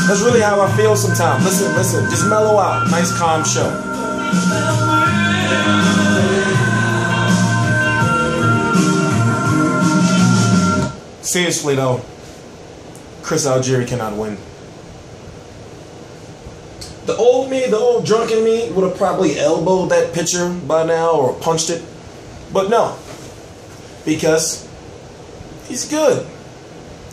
That's really how I feel sometimes. Listen, just mellow out. Nice calm show. Seriously though, Chris Algieri cannot win. The old me, the old drunken me would have probably elbowed that pitcher by now or punched it. But no, because he's good.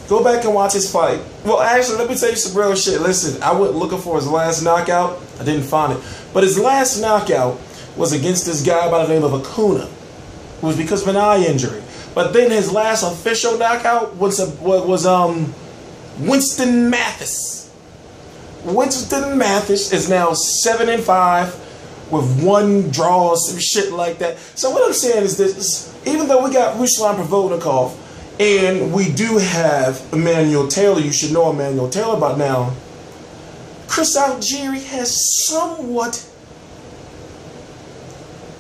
Go back and watch his fight. Well, actually, let me tell you some real shit. Listen, I went looking for his last knockout. I didn't find it. But his last knockout was against this guy by the name of Acuna. It was because of an eye injury. But then his last official knockout was Winston Mathis. Winston Mathis is now 7-5 with 1 draw, some shit like that. So what I'm saying is this: even though we got Ruslan Provodnikov and we do have Emmanuel Taylor, you should know Emmanuel Taylor by now, Chris Algieri has somewhat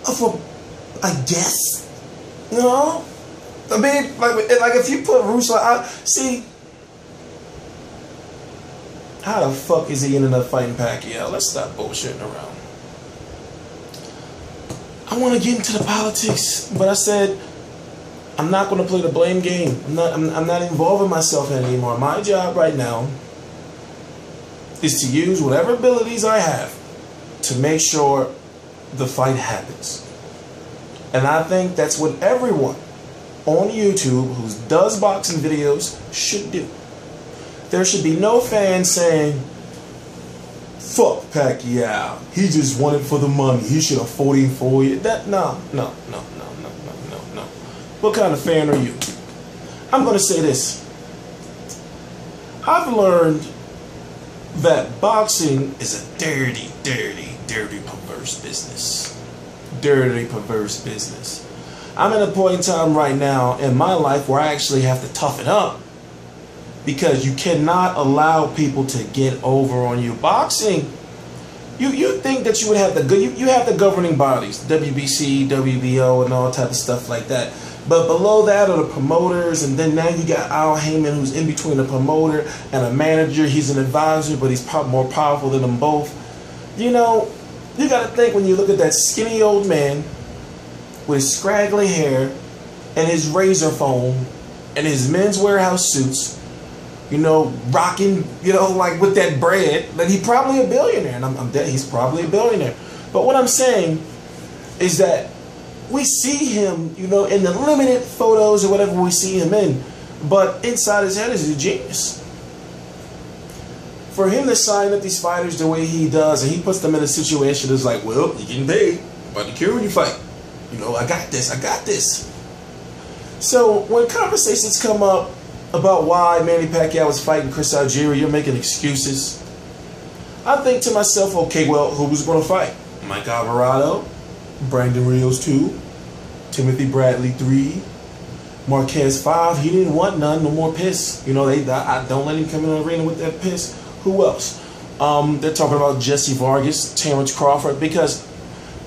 of a, I guess, you know? I mean, like if you put Ruslan out, see, how the fuck is he ended up fighting Pacquiao? Let's stop bullshitting around. I want to get into the politics, but I said I'm not going to play the blame game. I'm not involving myself in it anymore. My job right now is to use whatever abilities I have to make sure the fight happens. And I think that's what everyone on YouTube who does boxing videos should do. There should be no fan saying, fuck Pacquiao, he just won it for the money, he should have fought him for you. No. What kind of fan are you? I'm going to say this. I've learned that boxing is a dirty, perverse business. Dirty, perverse business. I'm at a point in time right now in my life where I actually have to toughen up, because you cannot allow people to get over on you. Boxing, you think that you would have you have the governing bodies, WBC, WBO, and all type of stuff like that. But below that are the promoters, and then now you got Al Heyman, who's in between a promoter and a manager. He's an advisor, but he's more powerful than them both. You know, you got to think when you look at that skinny old man with his scraggly hair and his razor phone and his Men's Warehouse suits, you know, rocking, you know, like with that bread, that he's probably a billionaire, and I'm dead. He's probably a billionaire. But what I'm saying is that we see him, you know, in the limited photos or whatever we see him in, but inside his head is a genius. For him to sign up these fighters the way he does, and he puts them in a situation that's like, well, you're getting paid, about to kill when you fight. You know, I got this. So when conversations come up about why Manny Pacquiao was fighting Chris Algieri, you're making excuses. I think to myself, okay, well, who was going to fight? Mike Alvarado, Brandon Rios 2, Timothy Bradley 3, Marquez 5. He didn't want none, no more piss. You know, I don't let him come in the arena with that piss. Who else? They're talking about Jesse Vargas, Terrence Crawford, because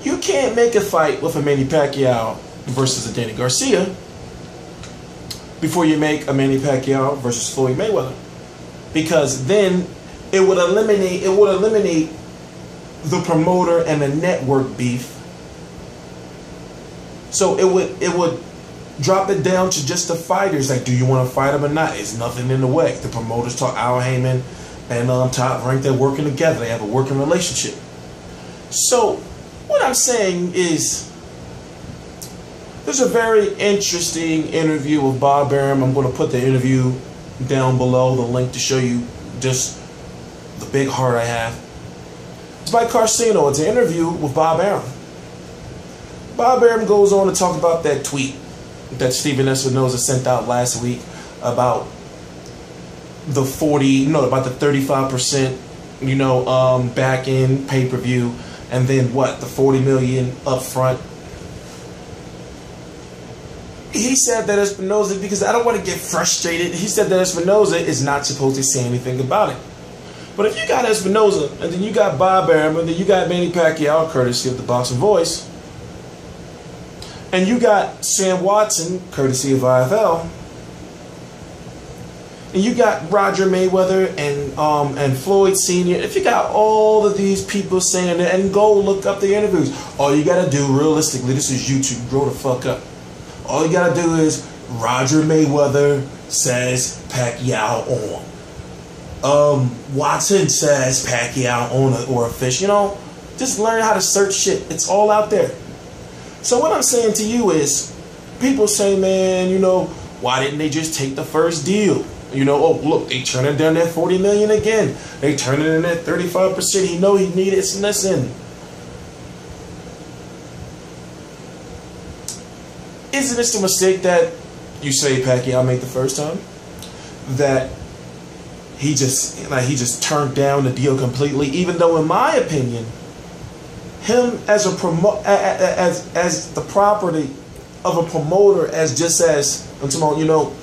you can't make a fight with a Manny Pacquiao versus a Danny Garcia before you make a Manny Pacquiao versus Floyd Mayweather, because then it would eliminate the promoter and the network beef. So it would drop it down to just the fighters. Like, do you want to fight him or not? There's nothing in the way. The promoters talk. Al Heyman and Top Rank, they're working together. They have a working relationship. So what I'm saying is, there's a very interesting interview with Bob Arum. I'm going to put the interview down below, the link to show you just the big heart I have. It's by Karceno. It's an interview with Bob Arum. Bob Arum goes on to talk about that tweet that Stephen Espinoza sent out last week about the 35%, you know, back end pay-per-view, and then what, the 40 million up front. He said that Espinoza, because I don't want to get frustrated, he said that Espinoza is not supposed to say anything about it. But if you got Espinoza, and then you got Bob Arum, and then you got Manny Pacquiao, courtesy of the Boxing Voice, and you got Sam Watson, courtesy of IFL, and you got Roger Mayweather and Floyd Sr. If you got all of these people saying that, and go look up the interviews, all you gotta do realistically, this is YouTube, grow the fuck up. All you gotta do is Roger Mayweather says Pacquiao on. Watson says Pacquiao on or a fish. You know, just learn how to search shit. It's all out there. So what I'm saying to you is, people say, man, you know, why didn't they just take the first deal? You know, oh look, they turning down that $40 million again. They turning in that 35%. He know he needed it. Listen, isn't this the mistake that you say Pacquiao made the first time? That he just turned down the deal completely, even though, in my opinion, him as a as the property of a promoter, as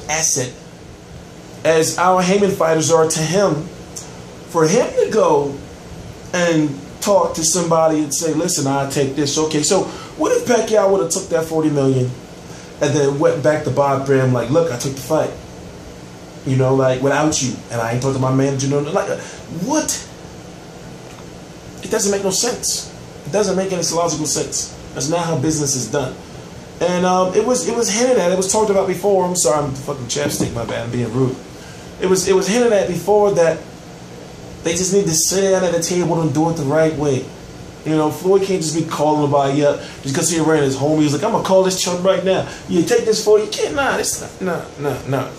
asset, as our Heyman fighters are to him, for him to go and talk to somebody and say, listen, I'll take this. Okay, so what if Pacquiao would have took that $40 million and then went back to Bob Graham like, look, I took the fight, you know, like, without you, and I ain't talked to my manager, no, like, what? It doesn't make no sense. It doesn't make any logical sense. That's not how business is done. And it was hinted at, it was talked about before. I'm sorry, I'm fucking chapstick, my bad, I'm being rude. It was hinted at before that they just need to sit down at the table and do it the right way. You know, Floyd can't just be calling nobody up just because he ran his homie. He's like, I'm gonna call this chump right now. You take this for you can't. Nah, it's not. Nah.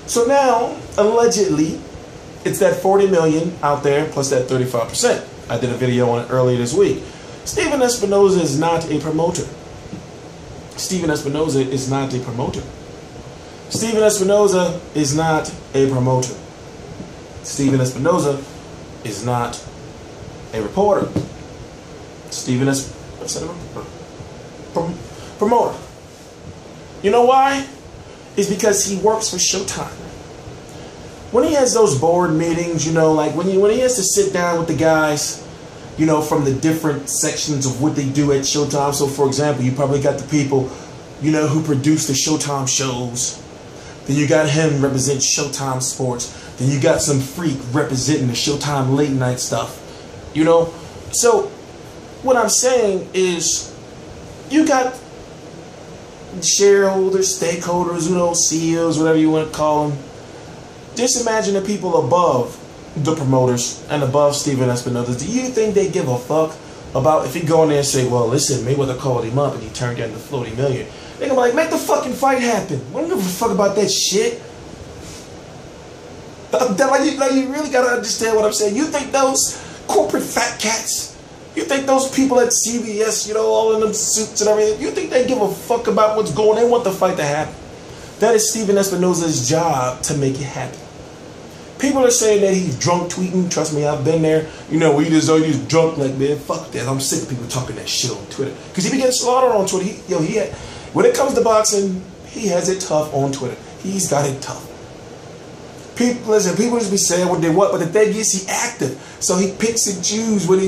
So now, allegedly, it's that $40 million out there plus that 35%. I did a video on it earlier this week. Steven Espinoza is not a promoter. Steven Espinoza is not a promoter. Steven Espinoza is not a promoter. Steven Espinoza is not a reporter. Promoter. You know why? It's because he works for Showtime. When he has those board meetings, you know, like when he has to sit down with the guys, you know, from the different sections of what they do at Showtime. So, for example, you probably got the people, you know, who produce the Showtime shows. Then you got him represent Showtime Sports. Then you got some freak representing the Showtime late night stuff. You know? So, what I'm saying is, you got shareholders, stakeholders, you know, CEOs, whatever you want to call them. Just imagine the people above the promoters and above Steven Espinoza. Do you think they give a fuck about if he go in there and say, well, listen, Mayweather called him up and he turned down the $40 million? They're gonna be like, make the fucking fight happen. We don't give a fuck about that shit. Like you really gotta understand what I'm saying. You think those corporate fat cats, you think those people at CBS, you know, all in them suits and everything, you think they give a fuck about what's going on? They want the fight to happen. That is Steven Espinoza's job to make it happen. People are saying that he's drunk tweeting. Trust me, I've been there. You know, he's drunk, like, man, fuck that. I'm sick of people talking that shit on Twitter. Because he be getting slaughtered on Twitter. When it comes to boxing, he has it tough on Twitter. He's got it tough. People just be saying what they want, but the thing is, he active. So he picks and chooses what he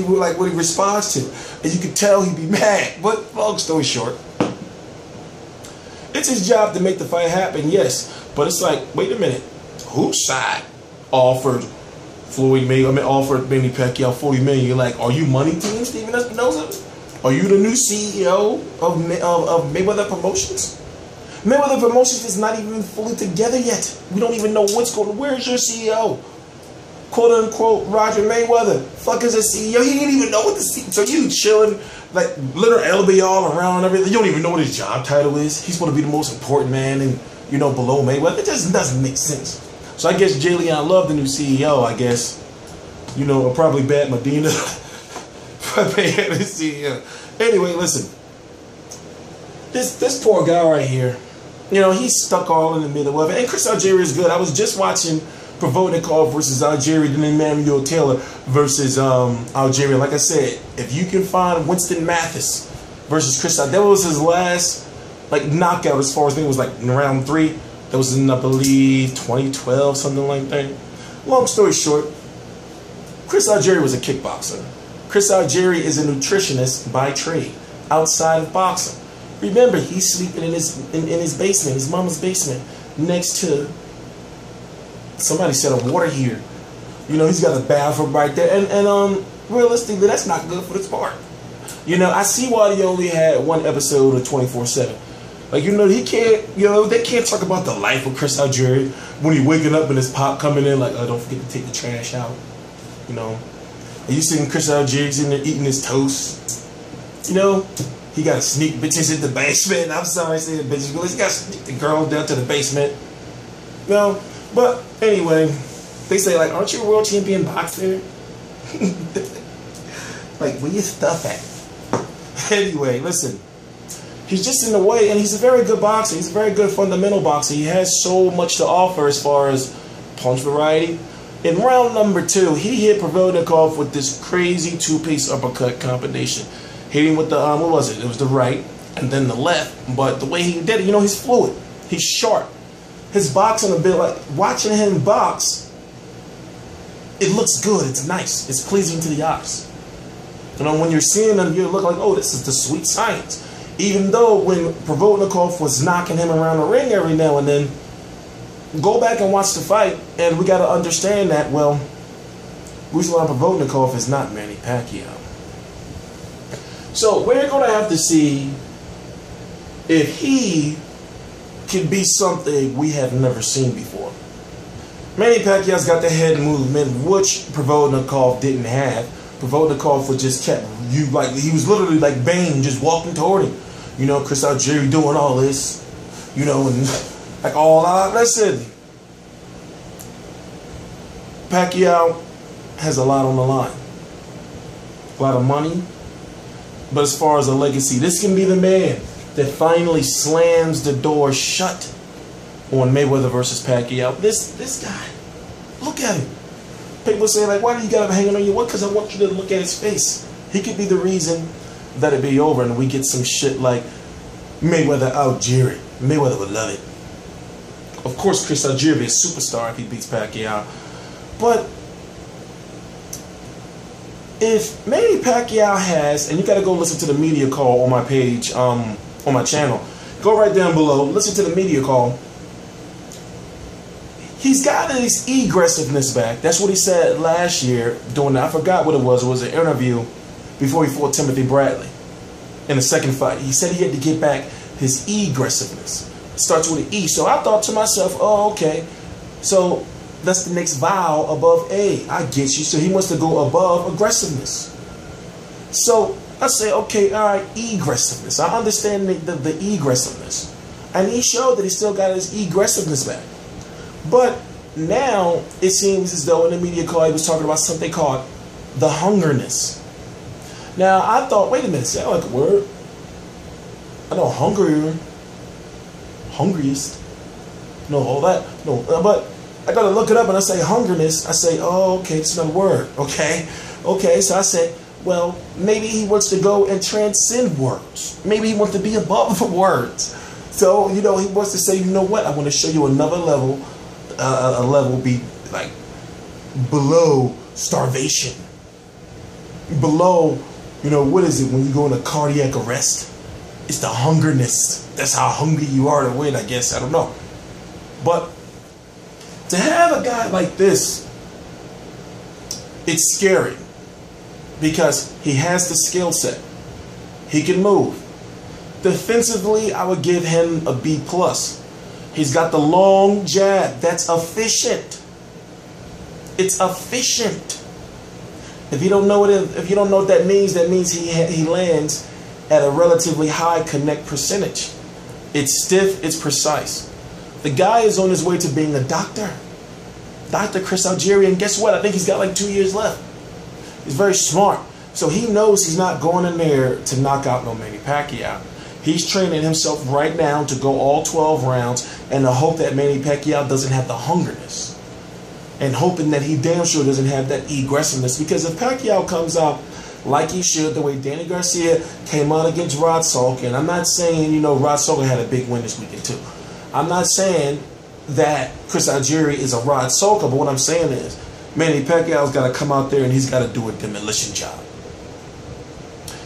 responds to. And you can tell he be mad. But long story short, it's his job to make the fight happen, yes. But it's like, wait a minute. Whose side offered offered Manny Pacquiao $40 million? You're like, are you money team, Steven Espinoza? Are you the new CEO of Mayweather Promotions? Mayweather Promotions is not even fully together yet. We don't even know what's going on. Where's your CEO? Quote unquote Roger Mayweather. Fuck is a CEO? He didn't even know what the CEO. So you chilling like little LB all around and everything. You don't even know what his job title is. He's supposed to be the most important man and, you know, below Mayweather. It just doesn't make sense. So I guess Jay Leon Love, the new CEO, I guess, you know, or probably Bat Medina. The CEO. Anyway, listen. This poor guy right here, you know, he's stuck all in the middle of it. And Chris Algieri is good. I was just watching Provodnikov versus Algieri, then Emmanuel Taylor versus Algieri. Like I said, if you can find Winston Mathis versus Chris Algieri, that was his last like knockout as far as I think it was like in round 3. That was in, I believe, 2012, something like that. Long story short, Chris Algieri was a kickboxer. Chris Algieri is a nutritionist by trade, outside of boxing. Remember, he's sleeping in his basement, his mama's basement, next to, somebody said, a water heater. You know, he's got a bathroom right there. And realistically, that's not good for the sport. You know, I see why he only had one episode of 24/7. Like, you know, he can't, you know, they can't talk about the life of Chris Algieri when he's waking up and his pop coming in like, oh, don't forget to take the trash out. You know, and you seeing Chris Algieri's in there eating his toast. You know, he got to sneak bitches in the basement. I'm sorry I say the bitches, but he got to sneak the girls down to the basement. You know, but anyway, they say, like, aren't you a world champion boxer? Like, where your stuff at? Anyway, listen. He's just in the way, and he's a very good boxer. He's a very good fundamental boxer. He has so much to offer as far as punch variety. In round number 2, he hit Provodnikov with this crazy two-piece uppercut combination. Hitting with the, what was it? It was the right and then the left. But the way he did it, you know, he's fluid. He's sharp. His boxing a bit, like, watching him box, it looks good. It's nice. It's pleasing to the eyes. You know, when you're seeing him, you look like, oh, this is the sweet science. Even though when Provodnikov was knocking him around the ring every now and then, go back and watch the fight, and we got to understand that, well, Ruslan Provodnikov is not Manny Pacquiao. So we're going to have to see if he can be something we have never seen before. Manny Pacquiao's got the head movement, which Provodnikov didn't have. Provodnikov was just kept, he was literally like Bane, just walking toward him. You know, Chris Algieri doing all this, you know, and like all out. Listen, Pacquiao has a lot on the line, a lot of money, but as far as a legacy, this can be the man that finally slams the door shut on Mayweather versus Pacquiao. This guy, look at him. People say, like, why do you got him hanging on your wall? Because I want you to look at his face. He could be the reason that it be over and we get some shit like Mayweather Algieri. Mayweather would love it. Of course, Chris Algieri be a superstar if he beats Pacquiao. But if Manny Pacquiao has, and you got to go listen to the media call on my page, on my channel. Go right down below, listen to the media call. He's got his aggressiveness back. That's what he said last year during, I forgot what it was. It was an interview before he fought Timothy Bradley in the second fight. He said he had to get back his aggressiveness. It starts with an E. So I thought to myself, oh, okay. So that's the next vowel above A. I get you. So he wants to go above aggressiveness. So I say, okay, all right, aggressiveness. I understand the aggressiveness. And he showed that he still got his aggressiveness back. But now it seems as though in the media call he was talking about something called the hungerness. Now I thought, wait a minute, sound like a word. I know hungrier, hungriest. No, all that. No, but I gotta look it up and I say hungerness. I say, oh, okay, it's not a word. Okay, so I say, well, maybe he wants to go and transcend words. Maybe he wants to be above the words. So, you know, he wants to say, you know what? I want to show you another level. A level be like below starvation, below, you know, what is it when you go into cardiac arrest? It's the hungerness. That's how hungry you are to win, I guess. I don't know. But to have a guy like this, it's scary because he has the skill set. He can move. Defensively, I would give him a B+. He's got the long jab. That's efficient. It's efficient. If you don't know what that means he lands at a relatively high connect percentage. It's stiff, it's precise. The guy is on his way to being a doctor. Dr. Chris Algieri, and guess what? I think he's got like 2 years left. He's very smart. So he knows he's not going in there to knock out no Manny Pacquiao. He's training himself right now to go all 12 rounds and to hope that Manny Pacquiao doesn't have the hungerness. And hoping that he damn sure doesn't have that aggressiveness. Because if Pacquiao comes out like he should, the way Danny Garcia came out against Rod Salk, and I'm not saying, you know, Rod Salk had a big win this weekend too. I'm not saying that Chris Algieri is a Rod Salk, but what I'm saying is, Manny Pacquiao's got to come out there and he's got to do a demolition job.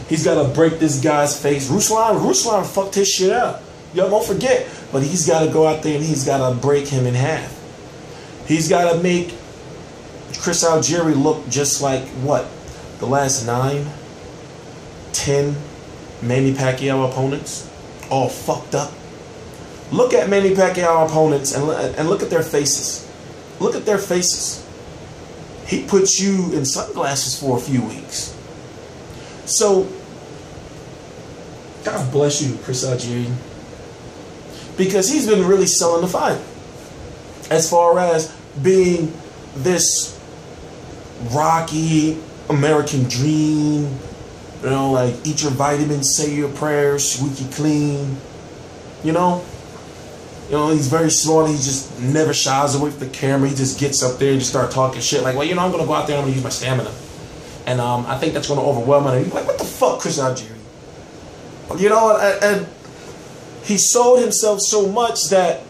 He's got to break this guy's face. Ruslan fucked his shit up. Y'all don't forget. But he's got to go out there and he's got to break him in half. He's got to make Chris Algieri look just like, what, the last 9, 10 Manny Pacquiao opponents? All fucked up. Look at Manny Pacquiao opponents and look at their faces. Look at their faces. He puts you in sunglasses for a few weeks. So, God bless you, Chris Algieri. Because he's been really selling the fight. As far as being this rocky American dream, you know, like eat your vitamins, say your prayers, squeaky clean, you know, he's very smart. He just never shies away from the camera. He just gets up there and just start talking shit like, well, you know, I'm gonna go out there and I'm gonna use my stamina, and I think that's gonna overwhelm him. And he's like, what the fuck, Chris Algieri? You know, and he sold himself so much that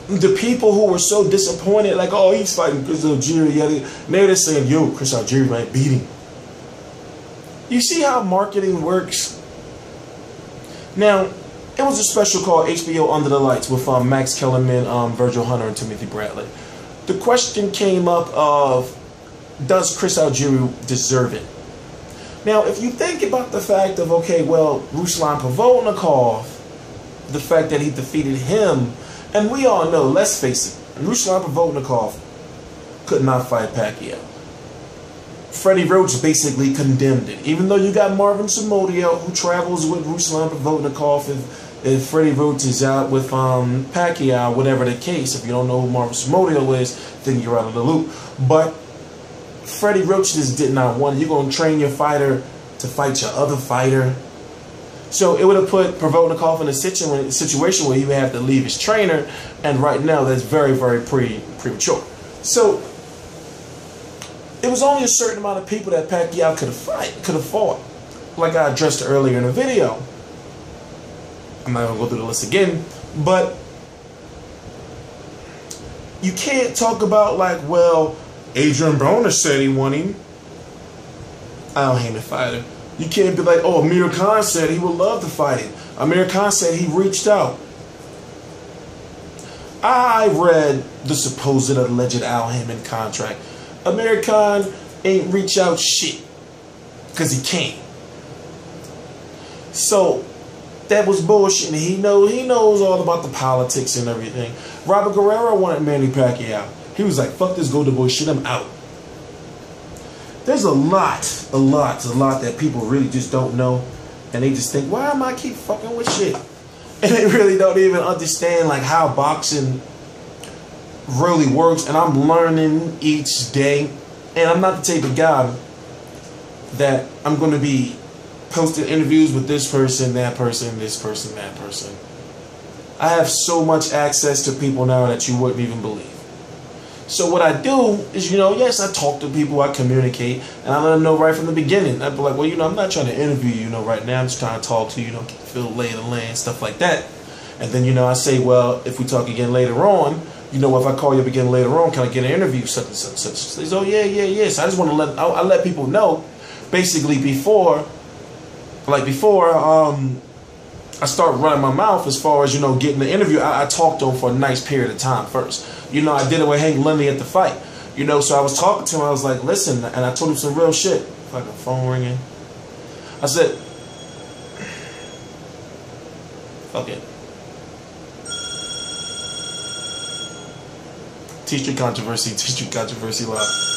the people who were so disappointed, like, oh, he's fighting Chris Algieri, now they're saying, yo, Chris Algieri might beat him. You see how marketing works? Now, it was a special called HBO Under the Lights with Max Kellerman, Virgil Hunter, and Timothy Bradley. The question came up of, does Chris Algieri deserve it? Now, if you think about the fact of, okay, well, Ruslan Pavlovnikov, the fact that he defeated him, and we all know, let's face it, Ruslan Pavlovnikov could not fight Pacquiao. Freddie Roach basically condemned it. Even though you got Marvin Somodio, who travels with Ruslan Pavlovnikov, if Freddie Roach is out with Pacquiao, whatever the case. If you don't know who Marvin Somodio is, then you're out of the loop. But Freddie Roach just did not want it. You're going to train your fighter to fight your other fighter. So it would have put Pavlovnikov in a situation where he would have to leave his trainer. And right now, that's very, very premature. So it was only a certain amount of people that Pacquiao could have fought. Like I addressed earlier in the video. I'm not going to go through the list again. But you can't talk about like, well, Adrian Broner said he won him. Al Haymon fighter. You can't be like, oh, Amir Khan said he would love to fight him. Amir Khan said he reached out. I read the supposed alleged Al Haymon contract. Amir Khan ain't reach out shit. Because he can't. So, that was bullshit. And he knows all about the politics and everything. Robert Guerrero wanted Manny Pacquiao. He was like, fuck this golden boy shit, I'm out. There's a lot that people really just don't know. And they just think, why am I keep fucking with shit? And they really don't even understand like how boxing really works. And I'm learning each day. And I'm not the type of guy that I'm going to be posting interviews with this person, that person, this person, that person. I have so much access to people now that you wouldn't even believe. So what I do is, yes, I talk to people, I communicate, and I let them know right from the beginning. I'd be like, well, I'm not trying to interview you, right now. I'm just trying to talk to you, feel lay of the land, stuff like that. And then, I say, well, if we talk again later on, if I call you up again later on, can I get an interview, such and such, such. She says, oh, yeah. So I just want to I let people know, basically, before I start running my mouth as far as, getting the interview, I talked to him for a nice period of time first. I did it with Hank Lundy at the fight. So I was talking to him, I was like, listen, and I told him some real shit. Fucking phone ringing. I said, fuck it. TstreeT controversy live.